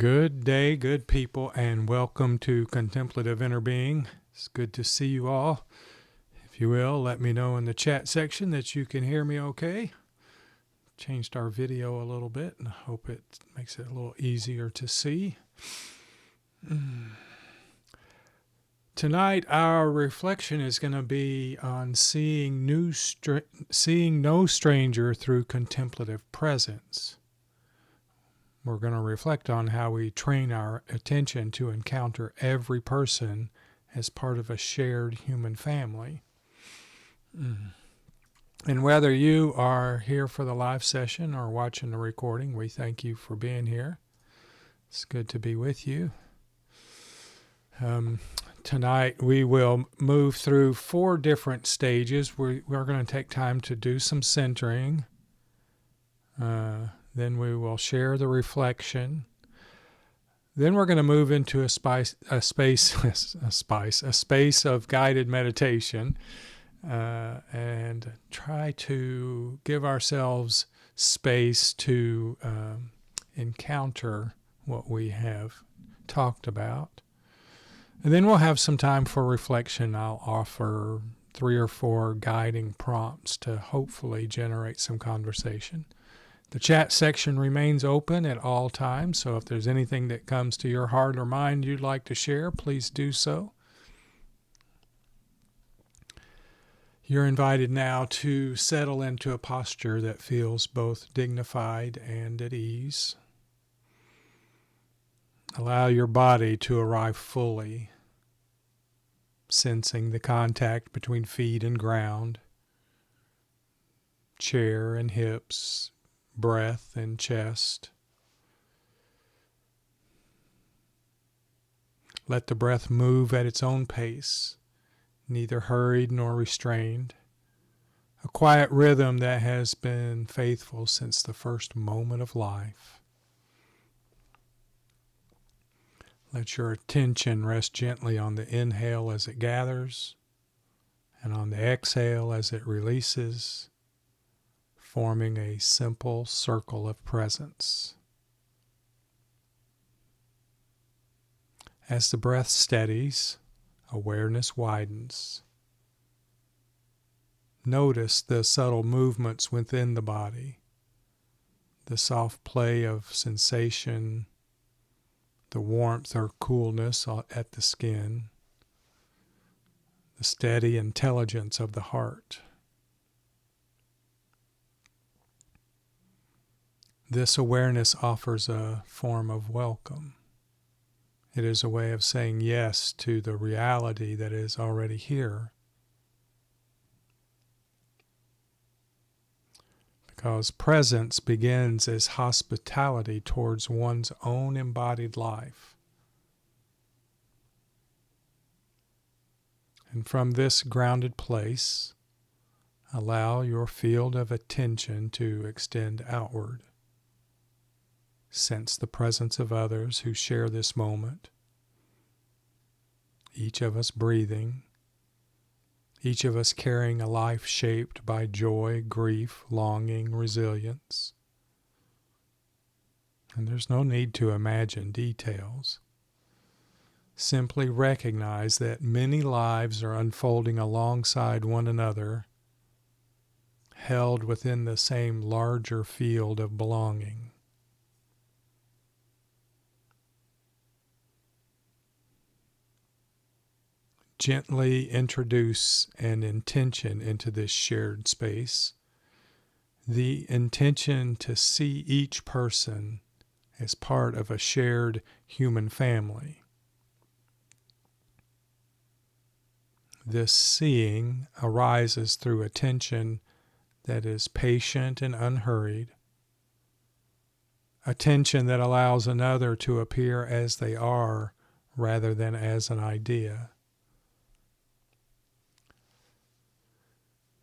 Good day, good people, and welcome to Contemplative Inner Being. It's good to see you all. If you will, let me know in the chat section that you can hear me okay. Changed our video a little bit, and I hope it makes it a little easier to see. Tonight, our reflection is going to be on seeing no stranger through contemplative presence. We're going to reflect on how we train our attention to encounter every person as part of a shared human family. And whether you are here for the live session or watching the recording, we thank you for being here. It's good to be with you. Tonight we will move through 4 different stages. We're going to take time to do some centering. Then we will share the reflection. Then we're going to move into a space of guided meditation, and try to give ourselves space to encounter what we have talked about. And then we'll have some time for reflection. I'll offer 3 or 4 guiding prompts to hopefully generate some conversation. The chat section remains open at all times, so if there's anything that comes to your heart or mind you'd like to share, please do so. You're invited now to settle into a posture that feels both dignified and at ease. Allow your body to arrive fully, sensing the contact between feet and ground, chair and hips, breath and chest. Let the breath move at its own pace, neither hurried nor restrained. A quiet rhythm that has been faithful since the first moment of life. Let your attention rest gently on the inhale as it gathers, and on the exhale as it releases, forming a simple circle of presence. As the breath steadies, awareness widens. Notice the subtle movements within the body, the soft play of sensation, the warmth or coolness at the skin, the steady intelligence of the heart. This awareness offers a form of welcome. It is a way of saying yes to the reality that is already here. Because presence begins as hospitality towards one's own embodied life. And from this grounded place, allow your field of attention to extend outward. Sense the presence of others who share this moment. Each of us breathing. Each of us carrying a life shaped by joy, grief, longing, resilience. And there's no need to imagine details. Simply recognize that many lives are unfolding alongside one another, held within the same larger field of belonging. Gently introduce an intention into this shared space, the intention to see each person as part of a shared human family. This seeing arises through attention that is patient and unhurried, attention that allows another to appear as they are rather than as an idea.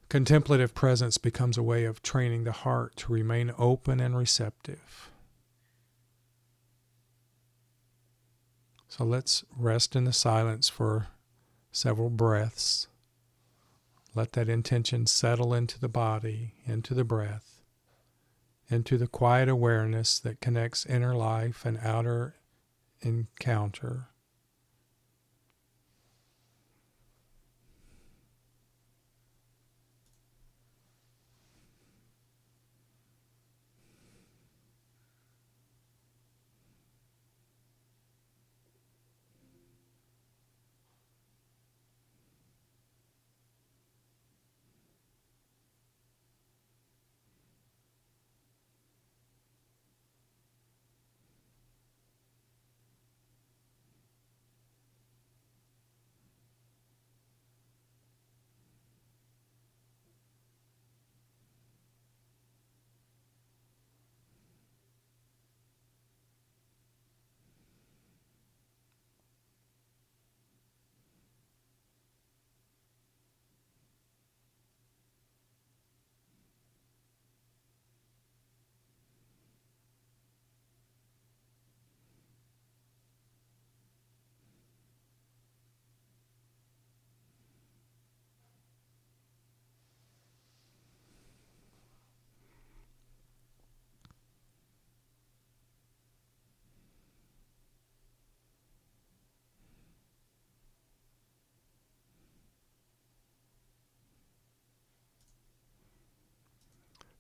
Contemplative presence becomes a way of training the heart to remain open and receptive. So let's rest in the silence for several breaths. Let that intention settle into the body, into the breath, into the quiet awareness that connects inner life and outer encounter.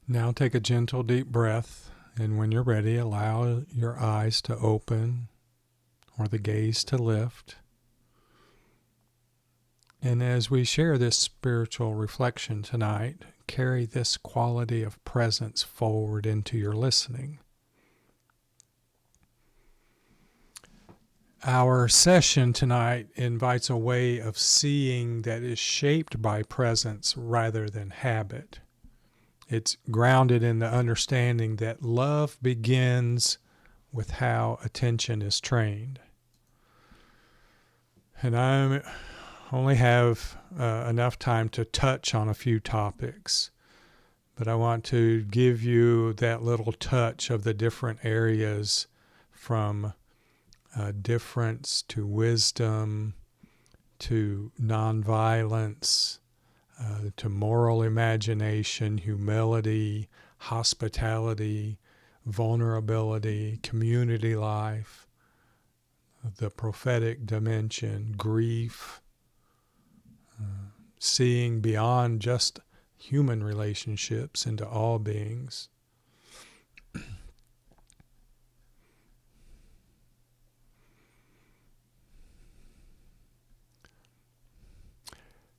Now take a gentle deep breath, and when you're ready, allow your eyes to open or the gaze to lift. And as we share this spiritual reflection tonight, carry this quality of presence forward into your listening. Our session tonight invites a way of seeing that is shaped by presence rather than habit. It's grounded in the understanding that love begins with how attention is trained. And I only have enough time to touch on a few topics, but I want to give you that little touch of the different areas, from difference to wisdom to nonviolence, to moral imagination, humility, hospitality, vulnerability, community life, the prophetic dimension, grief, seeing beyond just human relationships into all beings.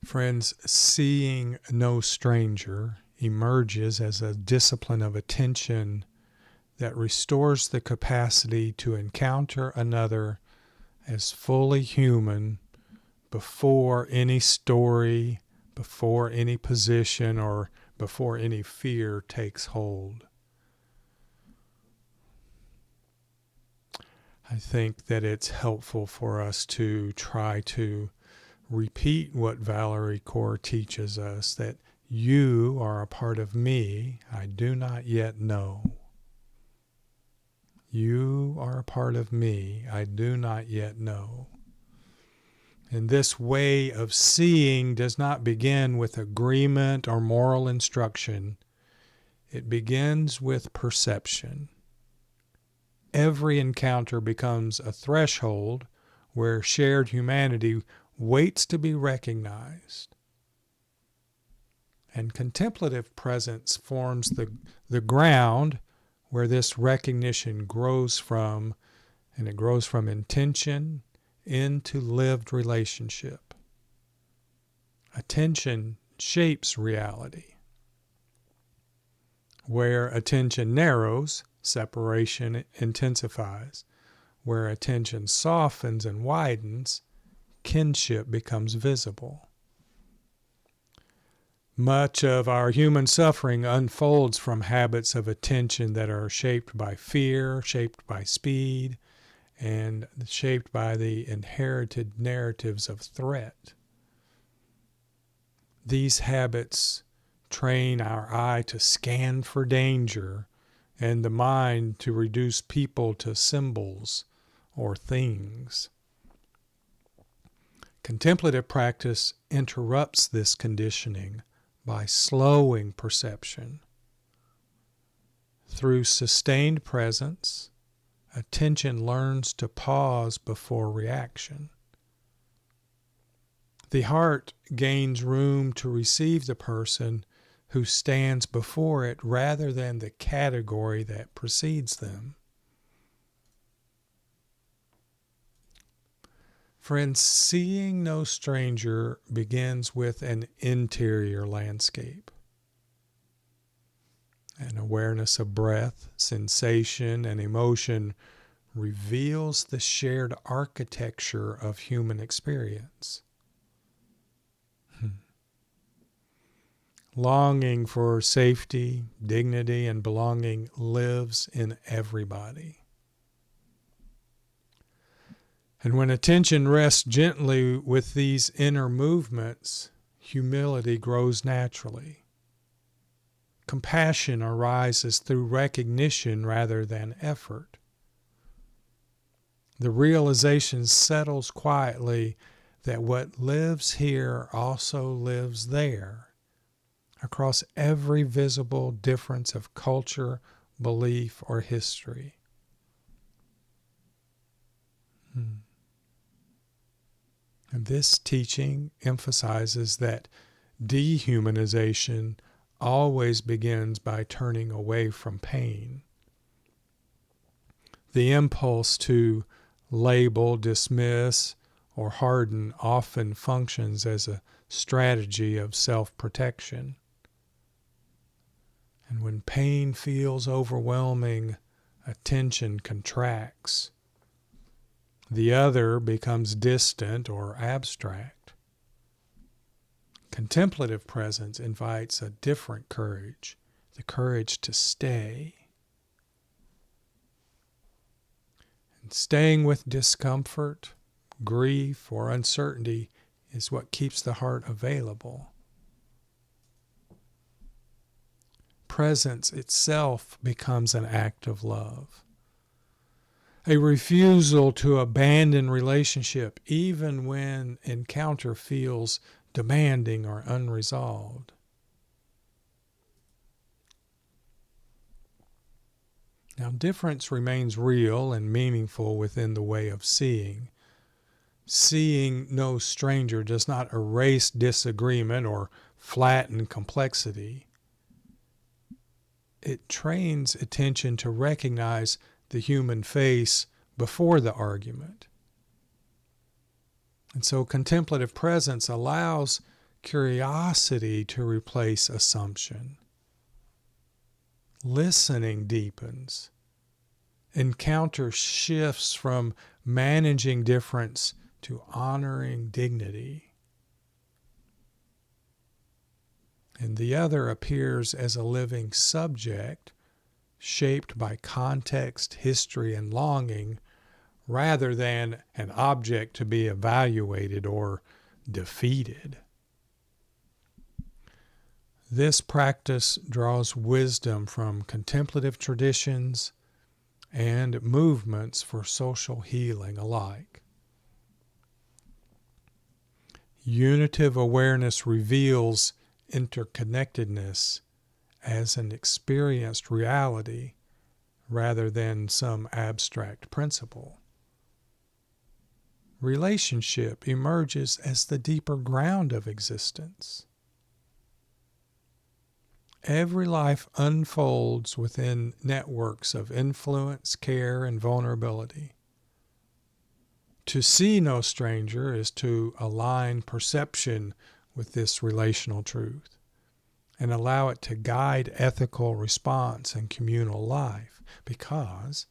Friends, seeing no stranger emerges as a discipline of attention that restores the capacity to encounter another as fully human before any story, before any position, or before any fear takes hold. I think that it's helpful for us to try to repeat what Valerie Kaur teaches us, that you are a part of me I do not yet know. You are a part of me I do not yet know. And this way of seeing does not begin with agreement or moral instruction. It begins with perception. Every encounter becomes a threshold where shared humanity waits to be recognized. And contemplative presence forms the ground where this recognition grows from, and it grows from intention into lived relationship. Attention shapes reality. Where attention narrows, separation intensifies. Where attention softens and widens, kinship becomes visible. Much of our human suffering unfolds from habits of attention that are shaped by fear, shaped by speed, and shaped by the inherited narratives of threat. These habits train our eye to scan for danger and the mind to reduce people to symbols or things. Contemplative practice interrupts this conditioning by slowing perception. Through sustained presence, attention learns to pause before reaction. The heart gains room to receive the person who stands before it rather than the category that precedes them. Friends, seeing no stranger begins with an interior landscape. An awareness of breath, sensation, and emotion reveals the shared architecture of human experience. Longing for safety, dignity, and belonging lives in everybody. And when attention rests gently with these inner movements, humility grows naturally. Compassion arises through recognition rather than effort. The realization settles quietly that what lives here also lives there, across every visible difference of culture, belief, or history. And this teaching emphasizes that dehumanization always begins by turning away from pain. The impulse to label, dismiss, or harden often functions as a strategy of self-protection. And when pain feels overwhelming, attention contracts. The other becomes distant or abstract. Contemplative presence invites a different courage, the courage to stay. And staying with discomfort, grief, or uncertainty is what keeps the heart available. Presence itself becomes an act of love. A refusal to abandon relationship even when encounter feels demanding or unresolved. Now, difference remains real and meaningful within the way of seeing. Seeing no stranger does not erase disagreement or flatten complexity. It trains attention to recognize the human face before the argument. And so contemplative presence allows curiosity to replace assumption. Listening deepens. Encounter shifts from managing difference to honoring dignity. And the other appears as a living subject shaped by context, history, and longing, rather than an object to be evaluated or defeated. This practice draws wisdom from contemplative traditions and movements for social healing alike. Unitive awareness reveals interconnectedness as an experienced reality rather than some abstract principle. Relationship emerges as the deeper ground of existence. Every life unfolds within networks of influence, care, and vulnerability. To see no stranger is to align perception with this relational truth and allow it to guide ethical response and communal life, because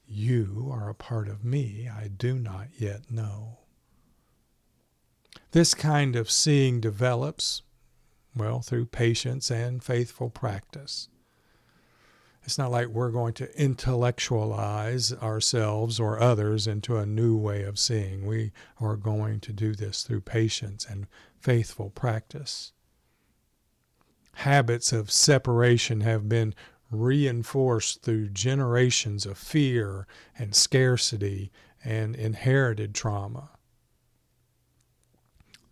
you are a part of me I do not yet know. This kind of seeing develops, through patience and faithful practice. It's not like we're going to intellectualize ourselves or others into a new way of seeing. We are going to do this through patience and faithful practice. Habits of separation have been reinforced through generations of fear and scarcity and inherited trauma.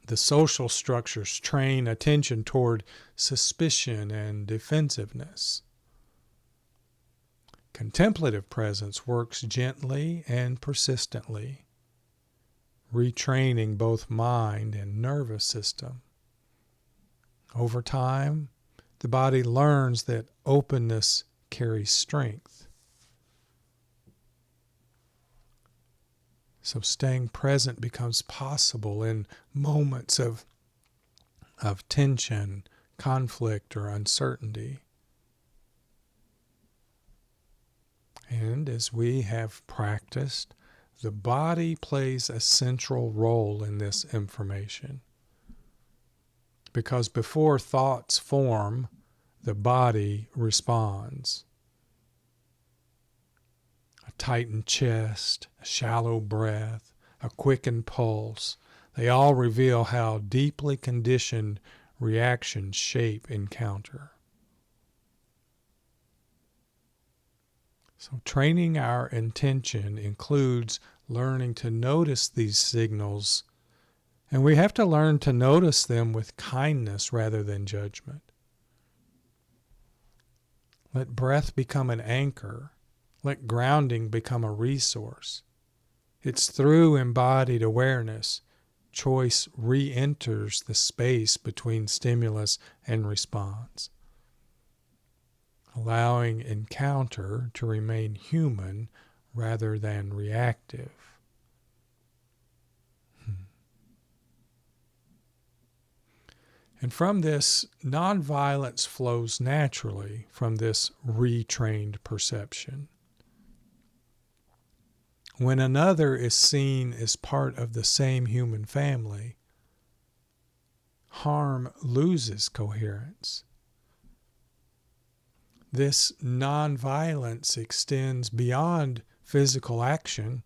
The social structures train attention toward suspicion and defensive. Contemplative presence works gently and persistently, retraining both mind and nervous system. Over time, the body learns that openness carries strength. So staying present becomes possible in moments of tension, conflict, or uncertainty. And as we have practiced, the body plays a central role in this information. Because before thoughts form, the body responds. A tightened chest, a shallow breath, a quickened pulse, they all reveal how deeply conditioned reactions shape encounter. So training our intention includes learning to notice these signals, and we have to learn to notice them with kindness rather than judgment. Let breath become an anchor. Let grounding become a resource. It's through embodied awareness, choice re-enters the space between stimulus and response, allowing encounter to remain human rather than reactive. And from this, nonviolence flows naturally from this retrained perception. When another is seen as part of the same human family, harm loses coherence. This nonviolence extends beyond physical action.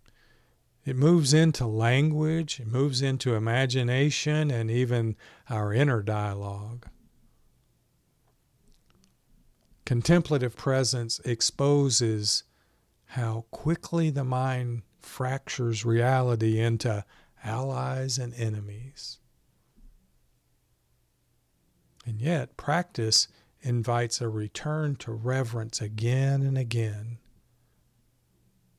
It moves into language, it moves into imagination, and even our inner dialogue. Contemplative presence exposes how quickly the mind fractures reality into allies and enemies. And yet, practice invites a return to reverence again and again,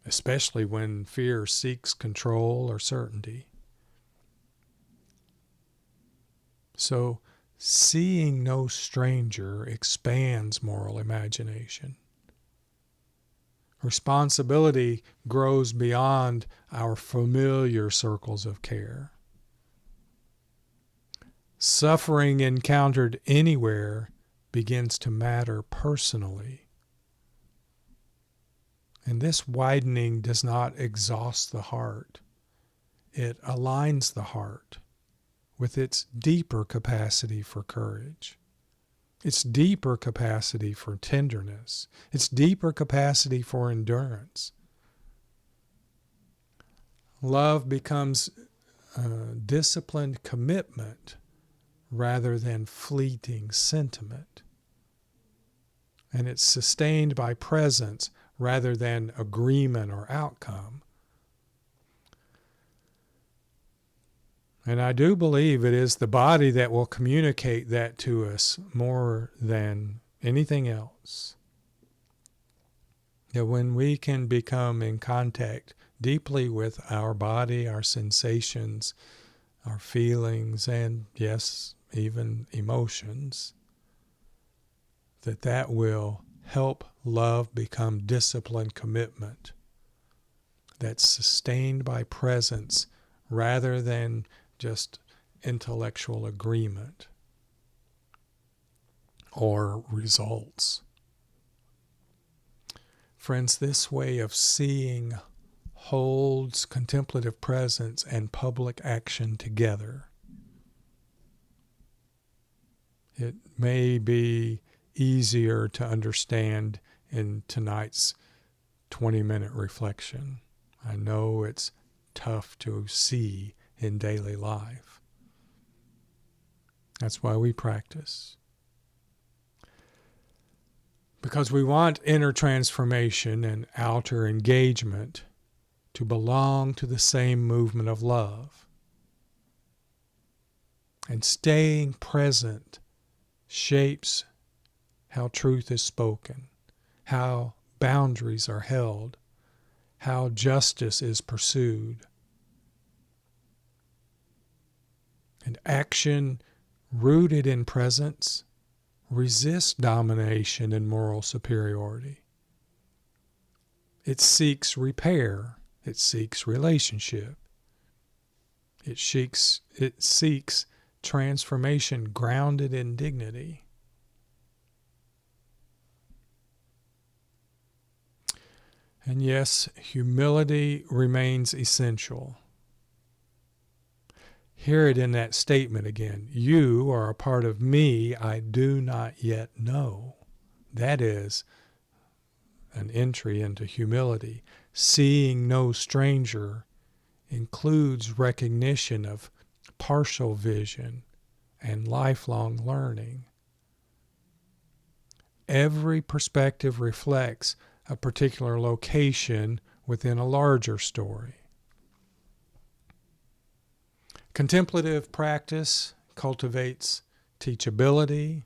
especially when fear seeks control or certainty. So, seeing no stranger expands moral imagination. Responsibility grows beyond our familiar circles of care. Suffering encountered anywhere begins to matter personally. And this widening does not exhaust the heart. It aligns the heart with its deeper capacity for courage, its deeper capacity for tenderness, its deeper capacity for endurance. Love becomes disciplined commitment rather than fleeting sentiment. And it's sustained by presence rather than agreement or outcome. And I do believe it is the body that will communicate that to us more than anything else. That when we can become in contact deeply with our body, our sensations, our feelings, and yes, even emotions, that will help love become disciplined commitment that's sustained by presence rather than just intellectual agreement or results. Friends, this way of seeing holds contemplative presence and public action together. It may be easier to understand in tonight's 20-minute reflection. I know it's tough to see in daily life. That's why we practice. Because we want inner transformation and outer engagement to belong to the same movement of love. And staying present shapes how truth is spoken, how boundaries are held, how justice is pursued. And action rooted in presence resists domination and moral superiority. It seeks repair. It seeks relationship. It seeks transformation grounded in dignity. And yes, humility remains essential. Hear it in that statement again. You are a part of me I do not yet know. That is an entry into humility. Seeing no stranger includes recognition of partial vision and lifelong learning. Every perspective reflects a particular location within a larger story. Contemplative practice cultivates teachability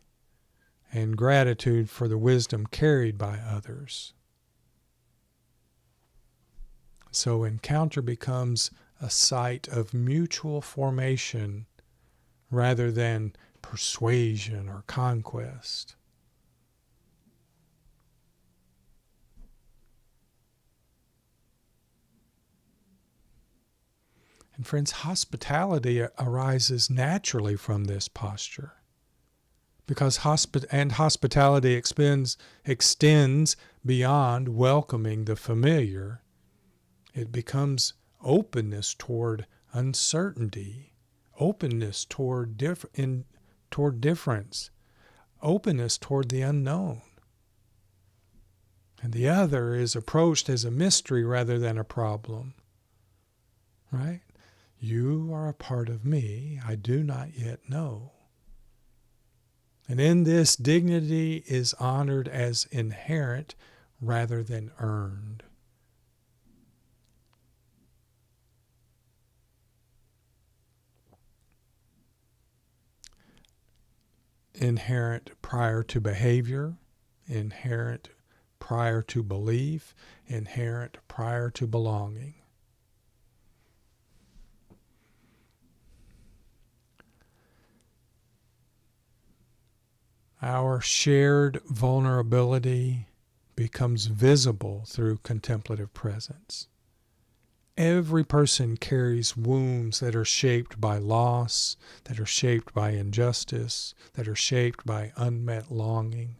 and gratitude for the wisdom carried by others. So encounter becomes a site of mutual formation rather than persuasion or conquest. And friends, hospitality arises naturally from this posture, because hospitality extends beyond welcoming the familiar. It becomes openness toward uncertainty, openness toward difference, openness toward the unknown. And the other is approached as a mystery rather than a problem. Right? You are a part of me I do not yet know. And in this, dignity is honored as inherent rather than earned. Inherent prior to behavior, inherent prior to belief, inherent prior to belonging. Our shared vulnerability becomes visible through contemplative presence. Every person carries wounds that are shaped by loss, that are shaped by injustice, that are shaped by unmet longing.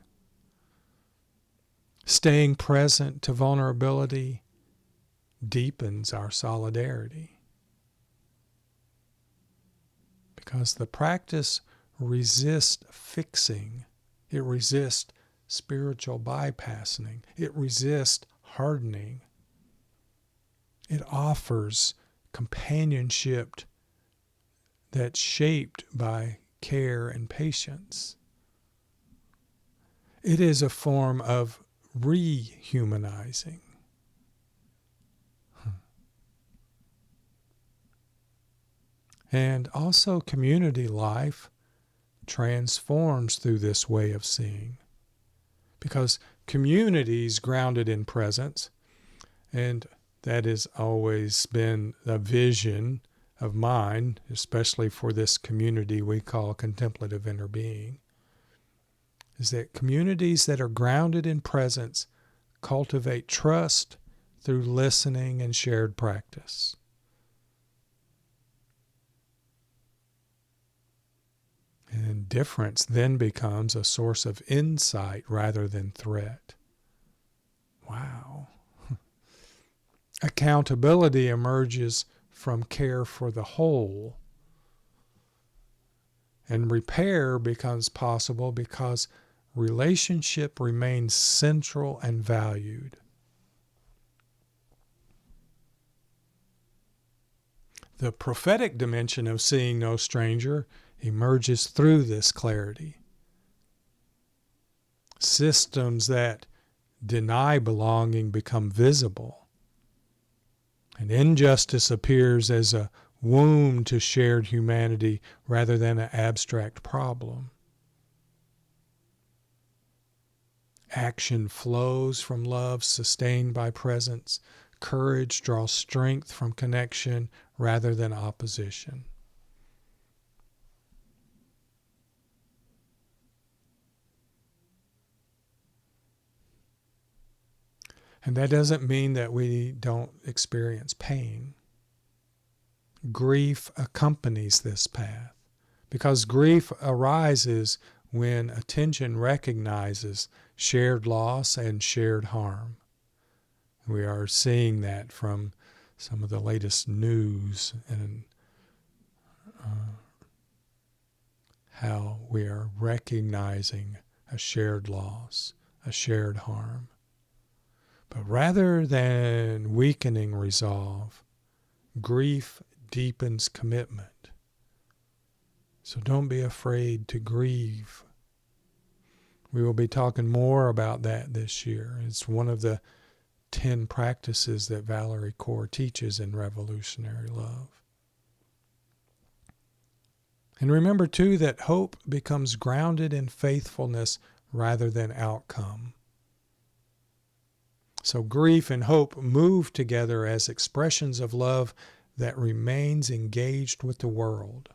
Staying present to vulnerability deepens our solidarity, because the practice resists fixing. It resists spiritual bypassing. It resists hardening. It offers companionship that's shaped by care and patience. It is a form of rehumanizing. And also community life transforms through this way of seeing, because communities grounded in presence, and that has always been a vision of mine, especially for this community we call contemplative inner being, is that communities that are grounded in presence cultivate trust through listening and shared practice. And difference then becomes a source of insight rather than threat. Wow. Accountability emerges from care for the whole. And repair becomes possible because relationship remains central and valued. The prophetic dimension of seeing no stranger emerges through this clarity. Systems that deny belonging become visible, and injustice appears as a wound to shared humanity rather than an abstract problem. Action flows from love sustained by presence. Courage draws strength from connection rather than opposition. And that doesn't mean that we don't experience pain. Grief accompanies this path because grief arises when attention recognizes shared loss and shared harm. We are seeing that from some of the latest news and how we are recognizing a shared loss, a shared harm. But rather than weakening resolve, grief deepens commitment. So don't be afraid to grieve. We will be talking more about that this year. It's one of the 10 practices that Valerie Kaur teaches in Revolutionary Love. And remember, too, that hope becomes grounded in faithfulness rather than outcome. So grief and hope move together as expressions of love that remains engaged with the world.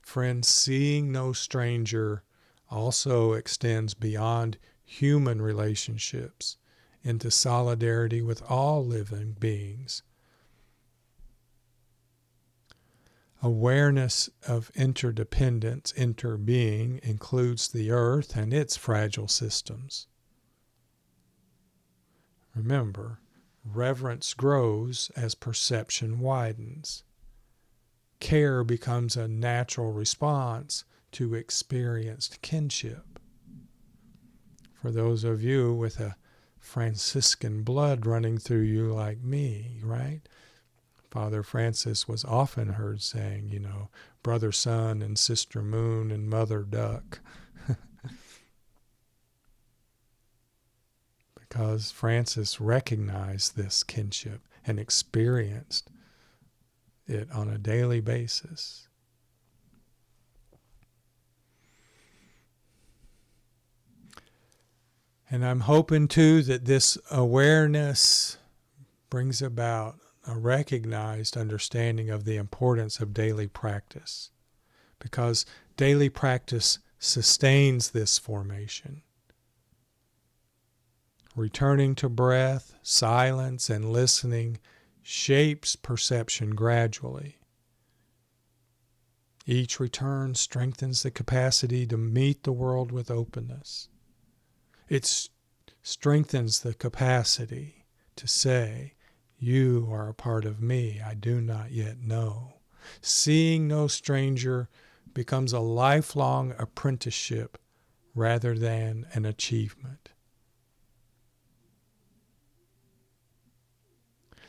Friends, seeing no stranger also extends beyond human relationships into solidarity with all living beings. Awareness of interdependence, interbeing, includes the earth and its fragile systems. Remember, reverence grows as perception widens. Care becomes a natural response to experienced kinship. For those of you with a Franciscan blood running through you like me, right? Father Francis was often heard saying, brother sun and sister moon and mother duck. Because Francis recognized this kinship and experienced it on a daily basis. And I'm hoping too that this awareness brings about a recognized understanding of the importance of daily practice, because daily practice sustains this formation. Returning to breath, silence, and listening shapes perception gradually. Each return strengthens the capacity to meet the world with openness. It strengthens the capacity to say, you are a part of me I do not yet know. Seeing no stranger becomes a lifelong apprenticeship rather than an achievement.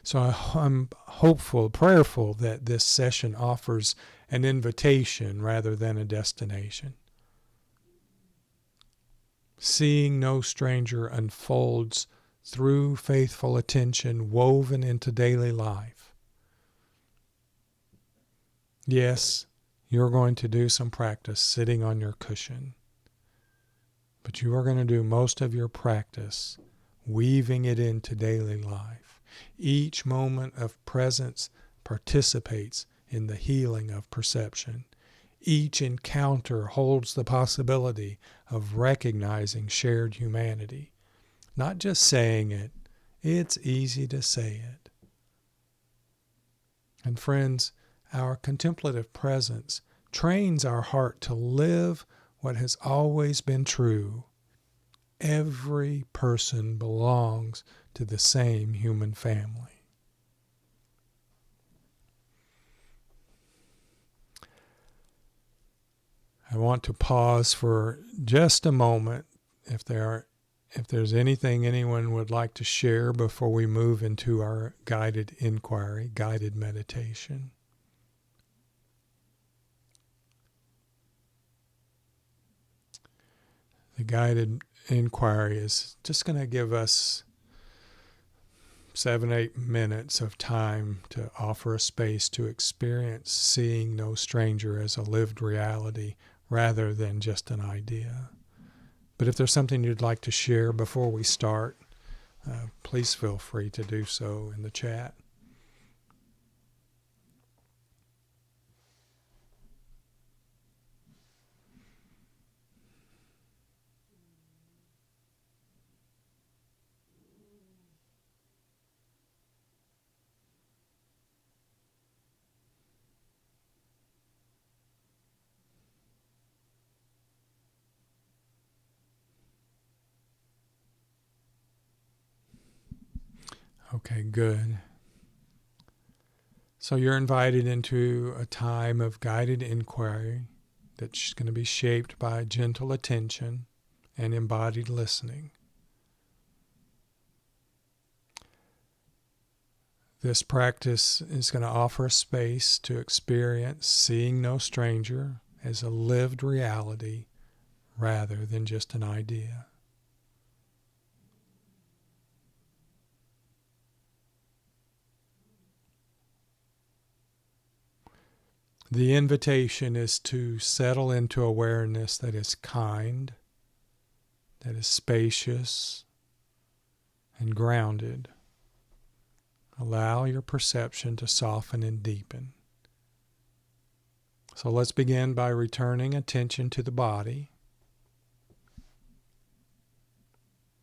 So I'm hopeful, prayerful that this session offers an invitation rather than a destination. Seeing no stranger unfolds through faithful attention woven into daily life. Yes, you're going to do some practice sitting on your cushion, but you are going to do most of your practice weaving it into daily life. Each moment of presence participates in the healing of perception. Each encounter holds the possibility of recognizing shared humanity. Not just saying it, it's easy to say it. And friends, our contemplative presence trains our heart to live what has always been true. Every person belongs to the same human family. I want to pause for just a moment if there's anything anyone would like to share before we move into our guided inquiry, guided meditation. The guided inquiry is just going to give us 7-8 minutes of time to offer a space to experience seeing no stranger as a lived reality rather than just an idea. But if there's something you'd like to share before we start, please feel free to do so in the chat. Okay, good. So you're invited into a time of guided inquiry that's going to be shaped by gentle attention and embodied listening. This practice is going to offer a space to experience seeing no stranger as a lived reality rather than just an idea. The invitation is to settle into awareness that is kind, that is spacious, and grounded. Allow your perception to soften and deepen. So let's begin by returning attention to the body.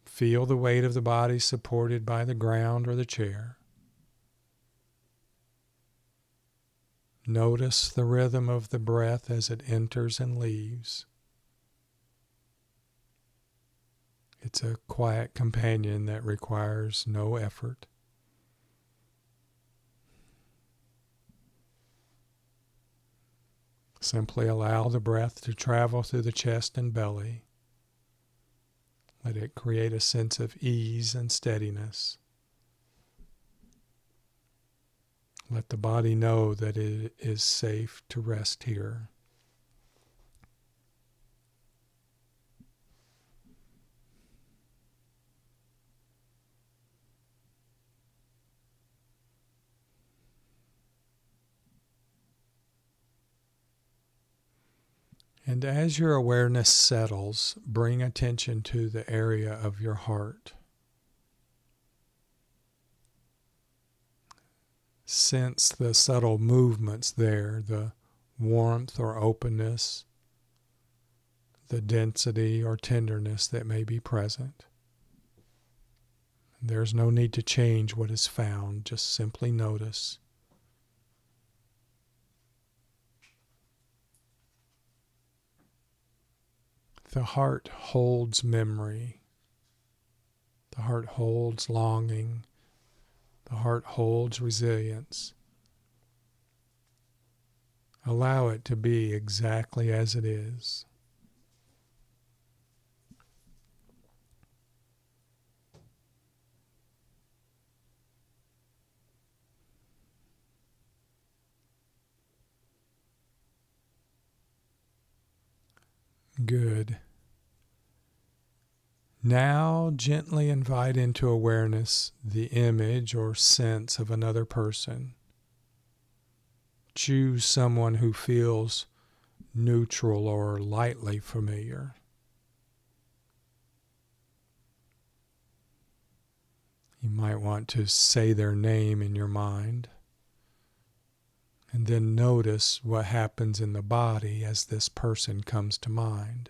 Feel the weight of the body supported by the ground or the chair. Notice the rhythm of the breath as it enters and leaves. It's a quiet companion that requires no effort. Simply allow the breath to travel through the chest and belly. Let it create a sense of ease and steadiness. Let the body know that it is safe to rest here. And as your awareness settles, bring attention to the area of your heart. Sense the subtle movements there, the warmth or openness, the density or tenderness that may be present. There's no need to change what is found, just simply notice. The heart holds memory. The heart holds longing. The heart holds resilience. Allow it to be exactly as it is. Good. Now gently invite into awareness the image or sense of another person. Choose someone who feels neutral or lightly familiar. You might want to say their name in your mind, and then notice what happens in the body as this person comes to mind.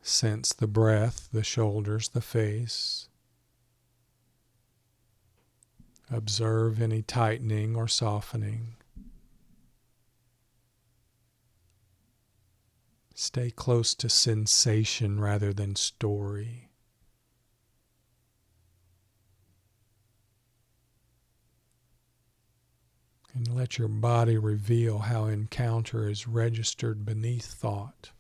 Sense the breath, the shoulders, the face. Observe any tightening or softening. Stay close to sensation rather than story. And let your body reveal how encounter is registered beneath thought.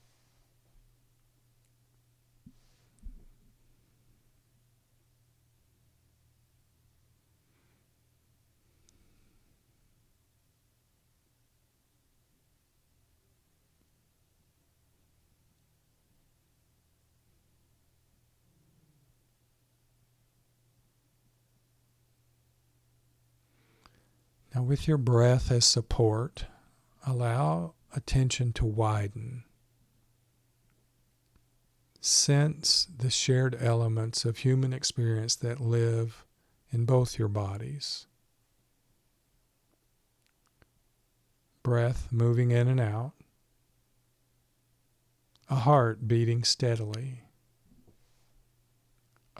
Now with your breath as support, allow attention to widen. Sense the shared elements of human experience that live in both your bodies. Breath moving in and out. A heart beating steadily.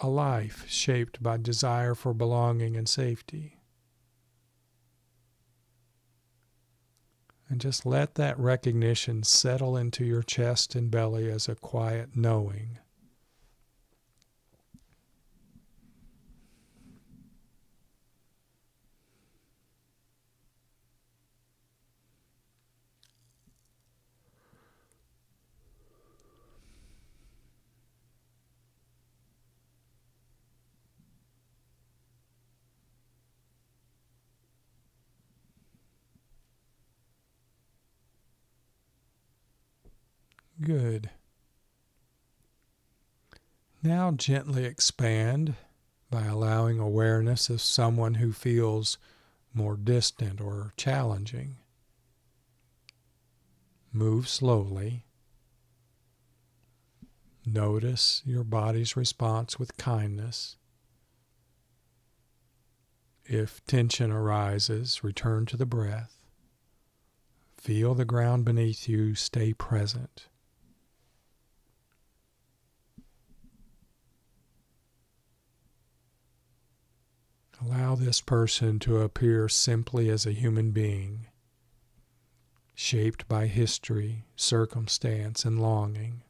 A life shaped by desire for belonging and safety. And just let that recognition settle into your chest and belly as a quiet knowing. Good. Now gently expand by allowing awareness of someone who feels more distant or challenging. Move slowly. Notice your body's response with kindness. If tension arises, return to the breath. Feel the ground beneath you. Stay present. Allow this person to appear simply as a human being, shaped by history, circumstance, and longing.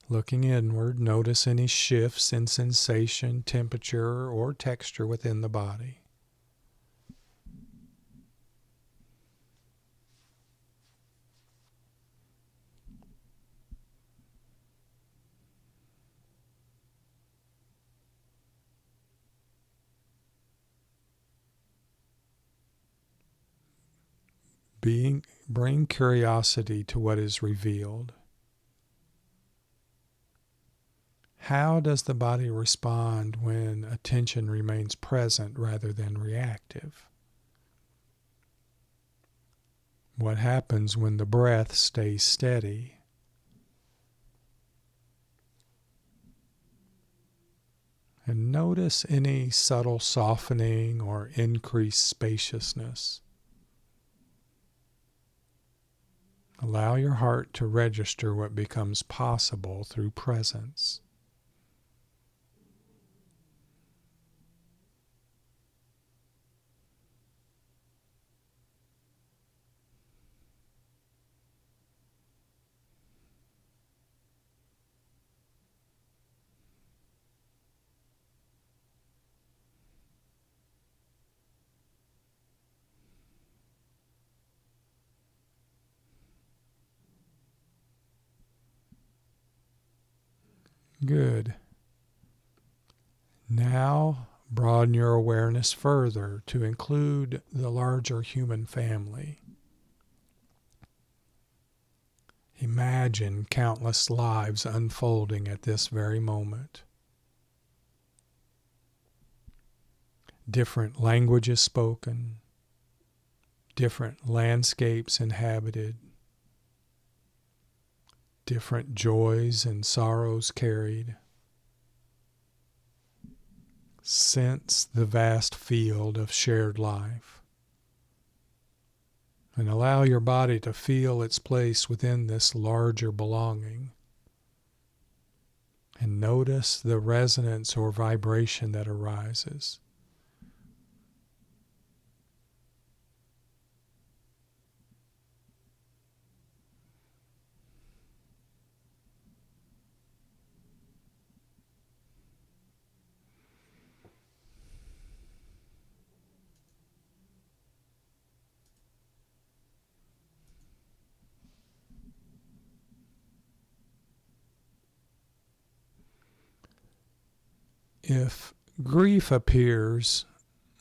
Looking inward, notice any shifts in sensation, temperature, or texture within the body. Bring curiosity to what is revealed. How does the body respond when attention remains present rather than reactive? What happens when the breath stays steady? And notice any subtle softening or increased spaciousness. Allow your heart to register what becomes possible through presence. Good. Now broaden your awareness further to include the larger human family. Imagine countless lives unfolding at this very moment. Different languages spoken, different landscapes inhabited, different joys and sorrows carried. Sense the vast field of shared life, and allow your body to feel its place within this larger belonging. And notice the resonance or vibration that arises. If grief appears,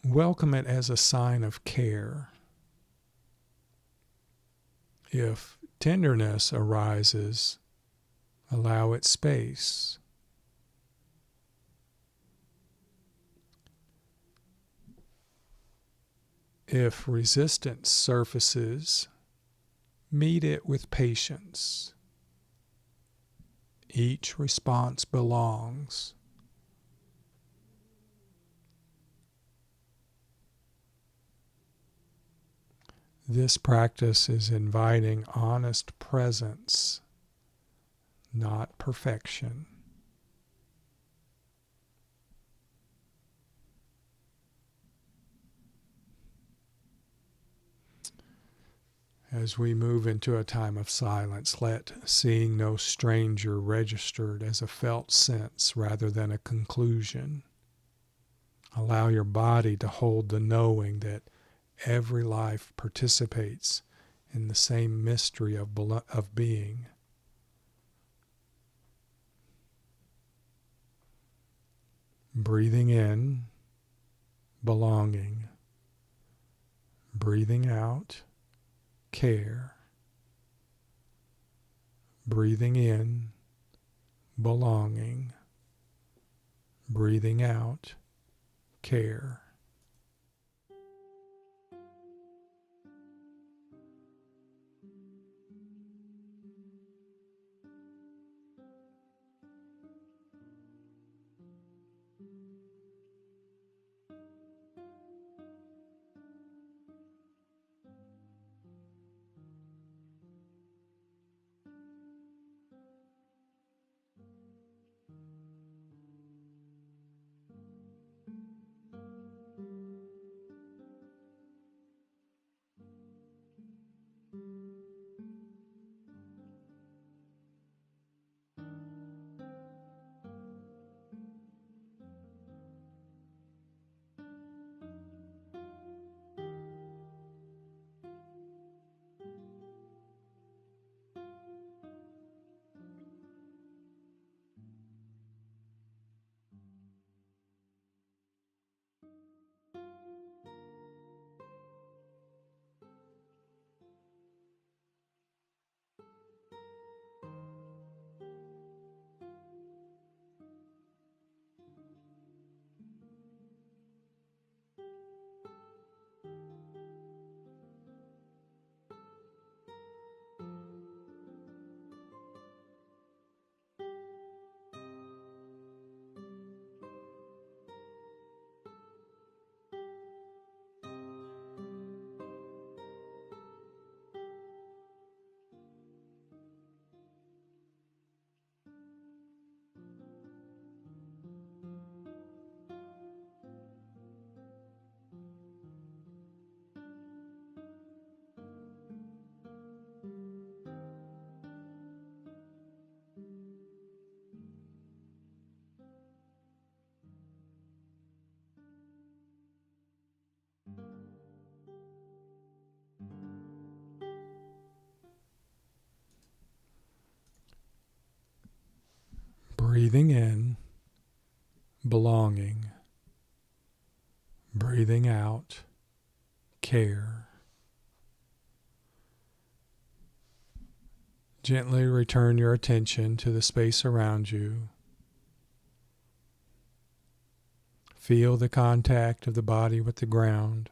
welcome it as a sign of care. If tenderness arises, allow it space. If resistance surfaces, meet it with patience. Each response belongs. This practice is inviting honest presence, not perfection. As we move into a time of silence, let seeing no stranger registered as a felt sense rather than a conclusion. Allow your body to hold the knowing that every life participates in the same mystery of being. Breathing in, belonging. Breathing out, care. Breathing in, belonging. Breathing out, care. Breathing in, belonging. Breathing out, care. Gently return your attention to the space around you. Feel the contact of the body with the ground.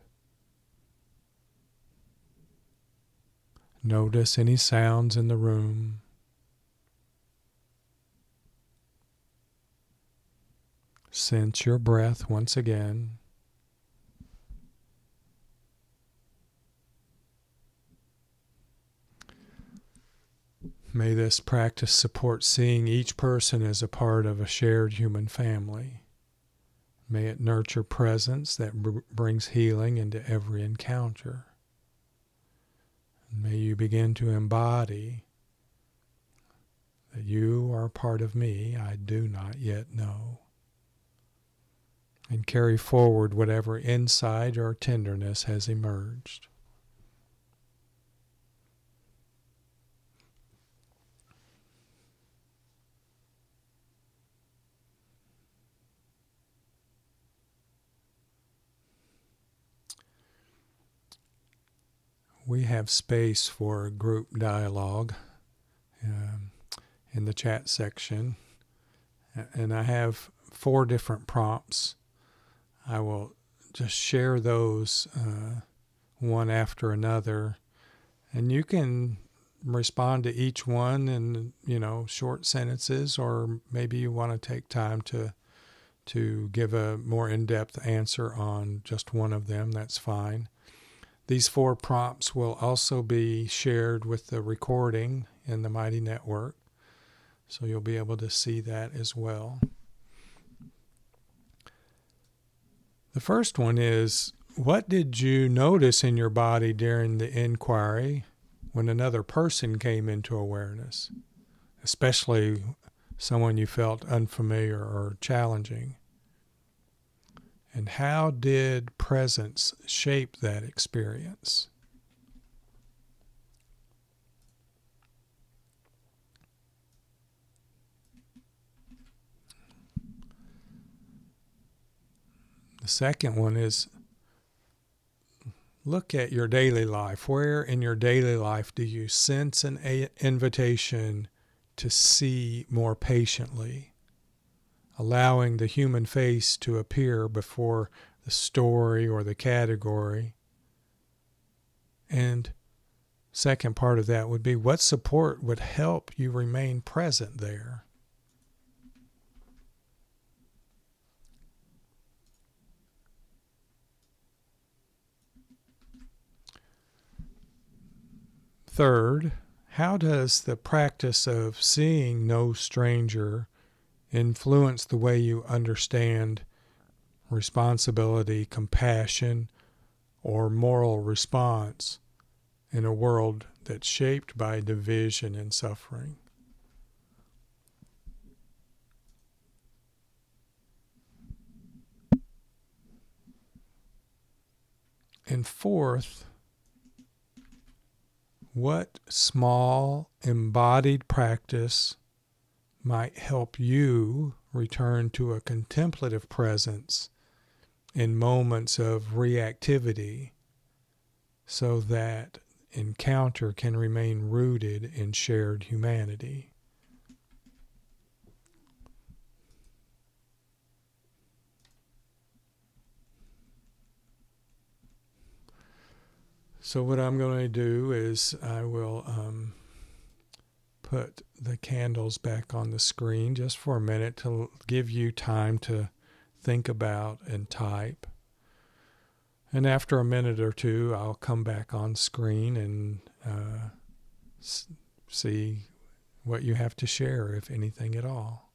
Notice any sounds in the room. Sense your breath once again. May this practice support seeing each person as a part of a shared human family. May it nurture presence that brings healing into every encounter. And may you begin to embody that you are a part of me I do not yet know. And carry forward whatever insight or tenderness has emerged. We have space for group dialogue in the chat section. And I have 4 different prompts. I will just share those one after another. And you can respond to each one in, short sentences, or maybe you want to take time to give a more in-depth answer on just one of them. That's fine. These 4 prompts will also be shared with the recording in the Mighty Network, so you'll be able to see that as well. The first one is, what did you notice in your body during the inquiry when another person came into awareness, especially someone you felt unfamiliar or challenging? And how did presence shape that experience? The second one is, look at your daily life. Where in your daily life do you sense an invitation to see more patiently, allowing the human face to appear before the story or the category? And second part of that would be, what support would help you remain present there? Third, how does the practice of seeing no stranger influence the way you understand responsibility, compassion, or moral response in a world that's shaped by division and suffering? And fourth, what small embodied practice might help you return to a contemplative presence in moments of reactivity, so that encounter can remain rooted in shared humanity? So what I'm going to do is I will put the candles back on the screen just for a minute to give you time to think about and type. And after a minute or two, I'll come back on screen and see what you have to share, if anything at all.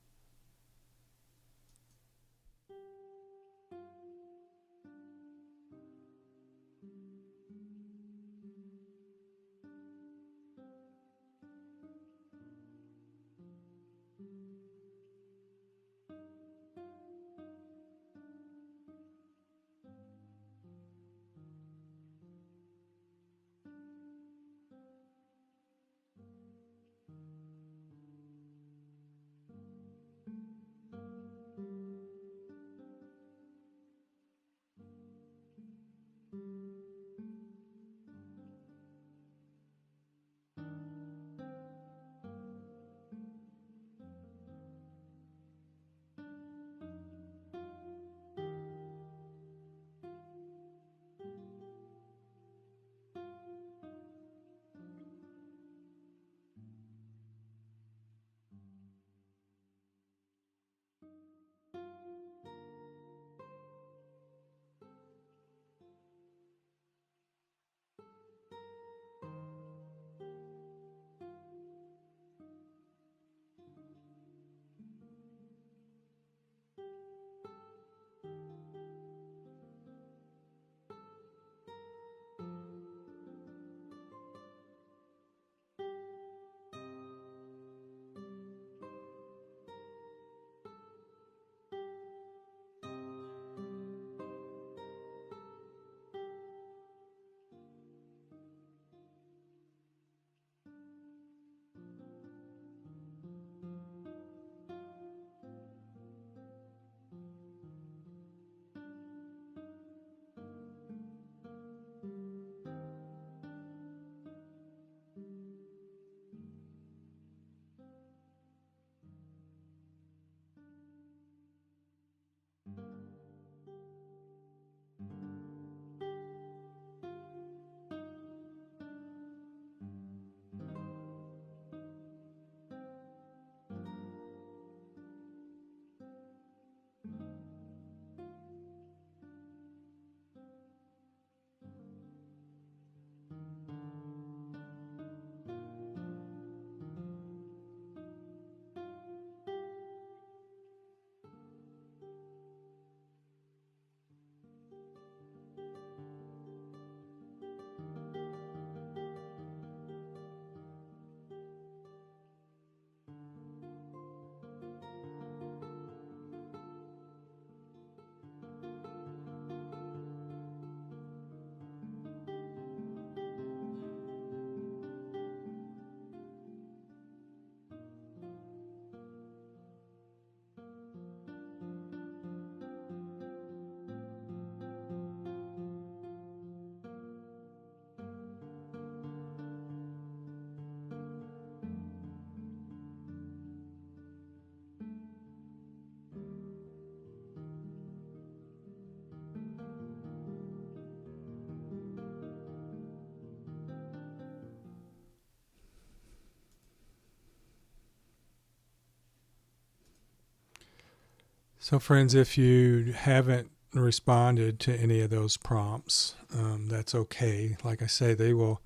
So, friends, if you haven't responded to any of those prompts, that's okay. Like I say, they will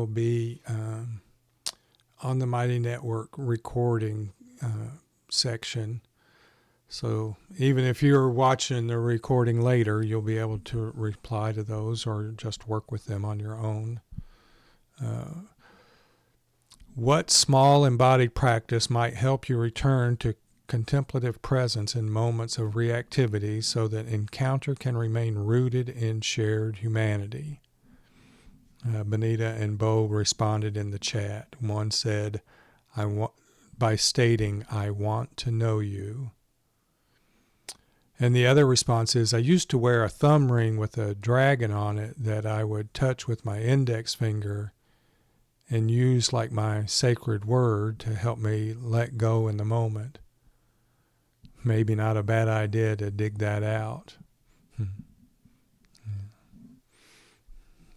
be on the Mighty Network recording section. So even if you're watching the recording later, you'll be able to reply to those or just work with them on your own. What small embodied practice might help you return to contemplative presence in moments of reactivity so that encounter can remain rooted in shared humanity? Benita and Bo responded in the chat. One said, by stating, "I want to know you." And the other response is, I used to wear a thumb ring with a dragon on it that I would touch with my index finger and use like my sacred word to help me let go in the moment. Maybe not a bad idea to dig that out.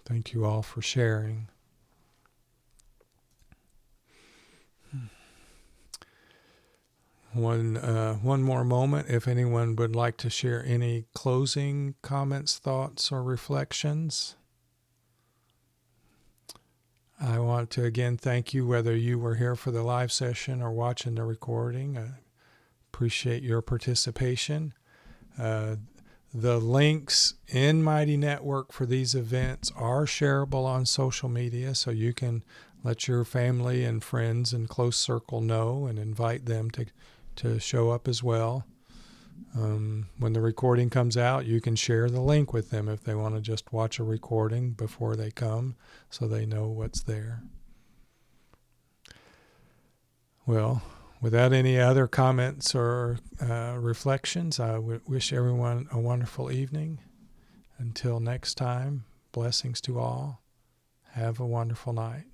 Thank you all for sharing. One more moment, if anyone would like to share any closing comments, thoughts, or reflections. I want to again thank you, whether you were here for the live session or watching the recording. I appreciate your participation. The links in Mighty Network for these events are shareable on social media, so you can let your family and friends and close circle know and invite them to show up as well. When the recording comes out, you can share the link with them if they want to just watch a recording before they come so they know what's there. Well, without any other comments or reflections, I wish everyone a wonderful evening. Until next time, blessings to all. Have a wonderful night.